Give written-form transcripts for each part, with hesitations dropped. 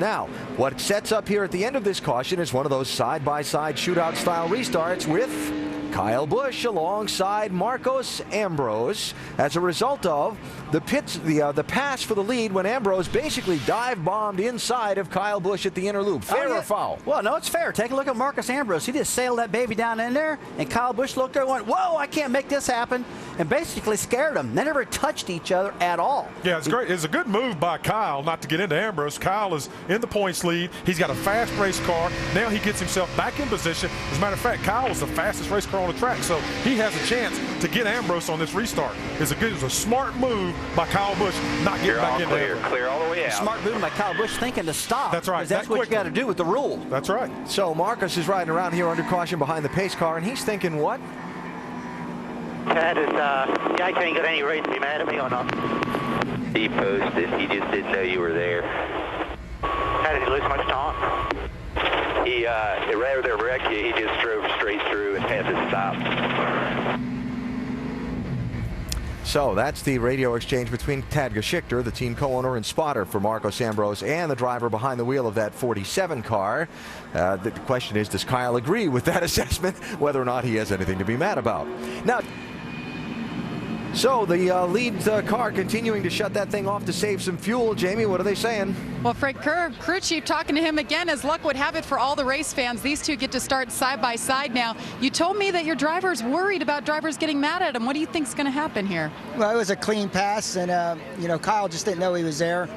Now, what sets up here at the end of this caution is one of those side-by-side shootout style restarts with Kyle Busch alongside Marcos Ambrose as a result of the pass for the lead when Ambrose basically dive bombed inside of Kyle Busch at the inner loop. Fair or foul? Well, no, it's fair. Take a look at Marcos Ambrose. He just sailed that baby down in there, and Kyle Busch looked there and went, whoa, I can't make this happen, and basically scared him. They never touched each other at all. Yeah, it's great. It's a good move by Kyle not to get into Ambrose. Kyle is in the points lead. He's got a fast race car. Now he gets himself back in position. As a matter of fact, Kyle was the fastest race car on the track, so he has a chance to get Ambrose on this restart. It's a smart move by Kyle Busch not getting back in there. Clear all the way out. Smart move by Kyle Busch thinking to stop. That's right. That's what you got to do with the rule. That's right. So Marcus is riding around here under caution behind the pace car, and he's thinking what? Tad is, guy can't get any reason to be mad at me or not. He posted. He just didn't know you were there. How did he lose much time? He rather than wreck you, he just drove straight through and had to stop. So that's the radio exchange between Tad Geschichter, the team co-owner and spotter for Marcos Ambrose, and the driver behind the wheel of that 47 car. The question is, does Kyle agree with that assessment, whether or not he has anything to be mad about? Now, so the lead car continuing to shut that thing off to save some fuel. Jamie, what are they saying? Well, Frank Kerr, crew chief, talking to him again, as luck would have it for all the race fans. These two get to start side by side now. You told me that your driver's worried about drivers getting mad at him. What do you think's going to happen here? Well, it was a clean pass, and you know, Kyle just didn't know he was there.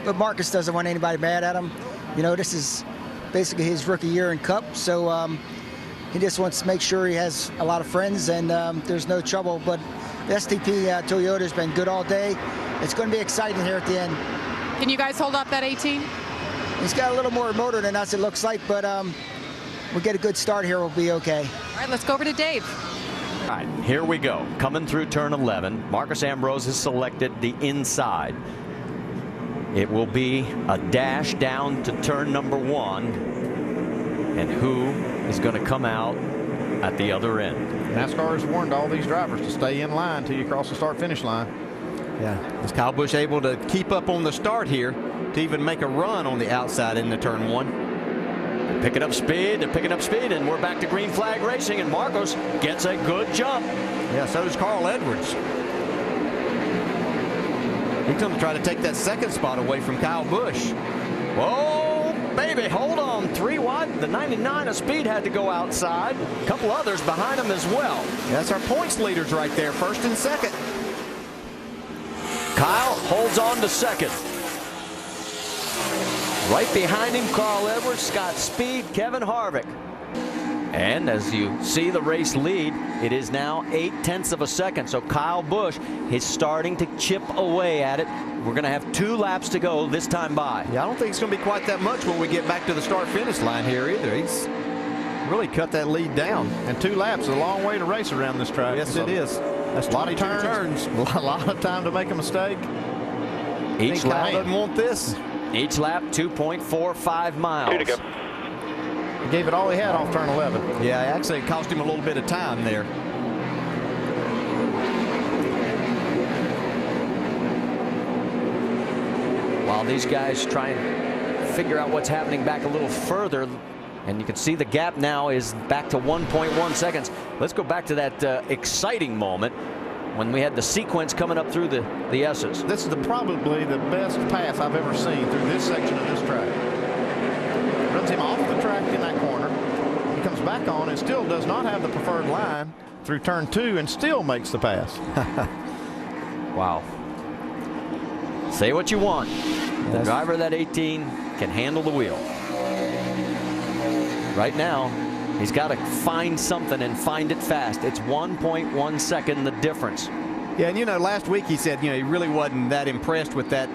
But Marcus doesn't want anybody mad at him. You know, this is basically his rookie year in Cup, so he just wants to make sure he has a lot of friends and there's no trouble. But the STP Toyota's been good all day. It's going to be exciting here at the end. Can you guys hold up that 18? He's got a little more motor than us, it looks like, but we'll get a good start here. We'll be okay. All right, let's go over to Dave. All right, here we go. Coming through turn 11, Marcos Ambrose has selected the inside. It will be a dash down to turn number 1. And who is going to come out at the other end? NASCAR has warned all these drivers to stay in line until you cross the start-finish line. Yeah, is Kyle Busch able to keep up on the start here to even make a run on the outside into turn 1? Picking up speed, and we're back to green flag racing, and Marcos gets a good jump. Yeah, so does Carl Edwards. He's going to try to take that second spot away from Kyle Busch. Whoa, baby, hold on. 3 wide. The 99 of speed had to go outside. A couple others behind him as well. That's our points leaders right there, first and second. Kyle holds on to second. Right behind him, Carl Edwards, Scott Speed, Kevin Harvick. And as you see the race lead, it is now 0.8 of a second. So Kyle Busch is starting to chip away at it. We're going to have 2 laps to go this time by. Yeah, I don't think it's going to be quite that much when we get back to the start-finish line here either. He's really cut that lead down. And 2 laps is a long way to race around this track. Yes, it is. That's a lot of turns. A lot of time to make a mistake. Each lap doesn't want this. Each lap 2.45 miles. 2 to go. He gave it all he had off turn 11. Yeah, actually it cost him a little bit of time there. While these guys try and figure out what's happening back a little further, and you can see the gap now is back to 1.1 seconds. Let's go back to that exciting moment when we had the sequence coming up through the S's. This is probably the best pass I've ever seen through this section of this track. Runs him off the track in that corner. He comes back on and still does not have the preferred line through turn 2 and still makes the pass. Wow. Say what you want. The driver of that 18 can handle the wheel. Right now, he's got to find something and find it fast. It's 1.1 second the difference. Yeah, and you know, last week he said, you know, he really wasn't that impressed with that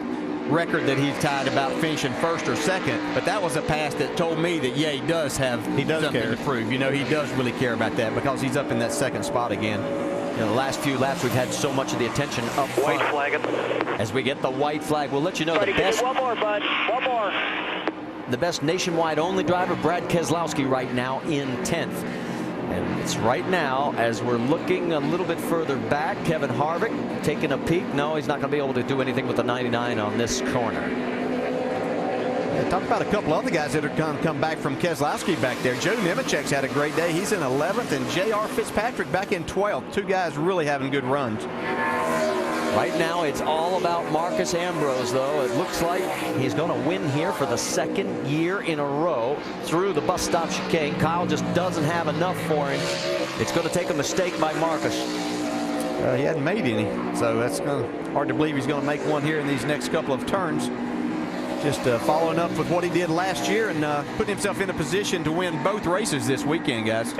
record that he's tied about finishing first or second, but that was a pass that told me that, yeah, he does something care to prove. You know, he does really care about that because he's up in that second spot again. You know, the last few laps we've had so much of the attention up front. White flag. As we get the white flag, we'll let you know the best. One more, bud. One more. The best nationwide only driver, Brad Keselowski, right now in 10th. And it's right now, as we're looking a little bit further back, Kevin Harvick taking a peek. No, he's not going to be able to do anything with the 99 on this corner. Talk about a couple other guys that are going to come back from Keselowski back there. Joe Nemechek's had a great day. He's in 11th, and J.R. Fitzpatrick back in 12th. Two guys really having good runs. Right now, it's all about Marcus Ambrose, though. It looks like he's going to win here for the second year in a row through the bus stop chicane. Kyle just doesn't have enough for him. It's going to take a mistake by Marcus. He hadn't made any, so that's hard to believe he's going to make one here in these next couple of turns. Just following up with what he did last year and putting himself in a position to win both races this weekend, guys.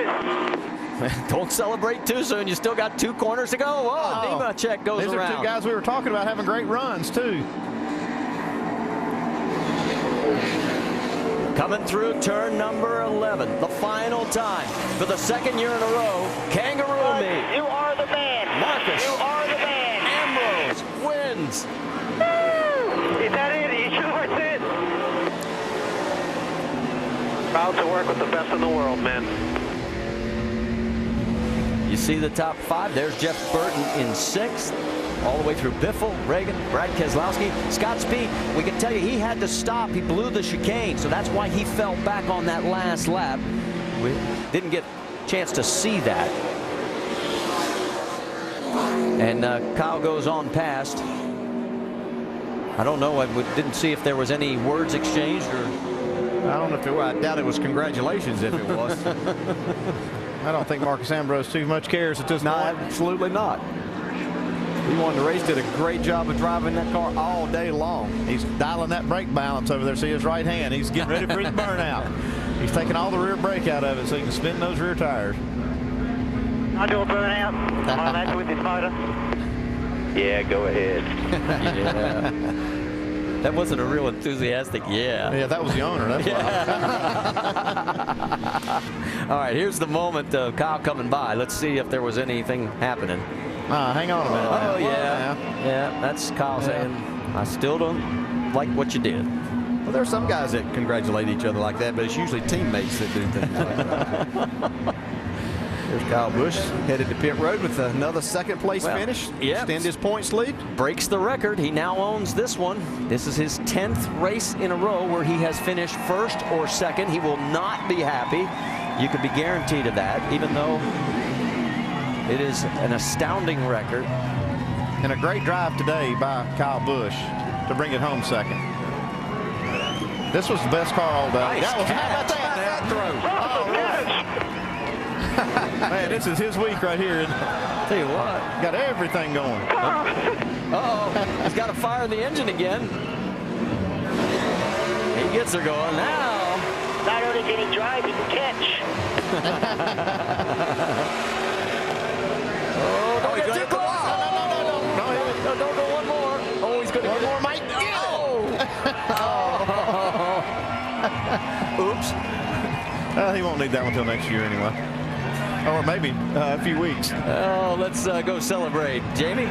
Don't celebrate too soon. You still got 2 corners to go. Whoa, Nemechek goes These around. are two guys we were talking about having great runs, too. Coming through turn number 11, the final time for the second year in a row. Kangaroo meet. You are the man. Marcus. You are the man. Ambrose wins. Is that it? Are you sure it's it? Proud to work with the best in the world, man. You see the top 5. There's Jeff Burton in 6th. All the way through Biffle, Reagan, Brad Keselowski. Scott Speed, we can tell you he had to stop. He blew the chicane, so that's why he fell back on that last lap. We didn't get a chance to see that. And Kyle goes on past. I don't know. I didn't see if there was any words exchanged or. I don't know if it was. I doubt it was congratulations if it was. I don't think Marcus Ambrose too much cares at this No, point. absolutely not. He won the race, did a great job of driving that car all day long. He's dialing that brake balance over there. See his right hand. He's getting ready for his burnout. He's taking all the rear brake out of it so he can spin those rear tires. I do a burnout. Am I allowed to with this motor? Yeah, go ahead. Yeah. That wasn't a real enthusiastic Yeah, that was the owner. That's why. All right, here's the moment of Kyle coming by. Let's see if there was anything happening. Hang on a minute. Oh, yeah. Yeah, that's Kyle saying, I still don't like what you did. Well, there are some guys that congratulate each other like that, but it's usually teammates that do things like that. There's Kyle Busch headed to pit road with another second-place finish. Yeah. Extend his points lead. Breaks the record. He now owns this one. This is his 10th race in a row where he has finished first or second. He will not be happy. You could be guaranteed of that, even though it is an astounding record. And a great drive today by Kyle Busch to bring it home second. This was the best car all day. Nice How about catch. that throw? Man, this is his week right here. Tell you what. Got everything going. Uh-oh. He's got to fire the engine again. He gets her going now. Not only can he drive, he can catch. Don't get too close. No, Don't go one more. Oh, he's going to one more, Mike. Oops. He won't need that one until next year anyway. Or maybe a few weeks. Oh, let's go celebrate. Jamie?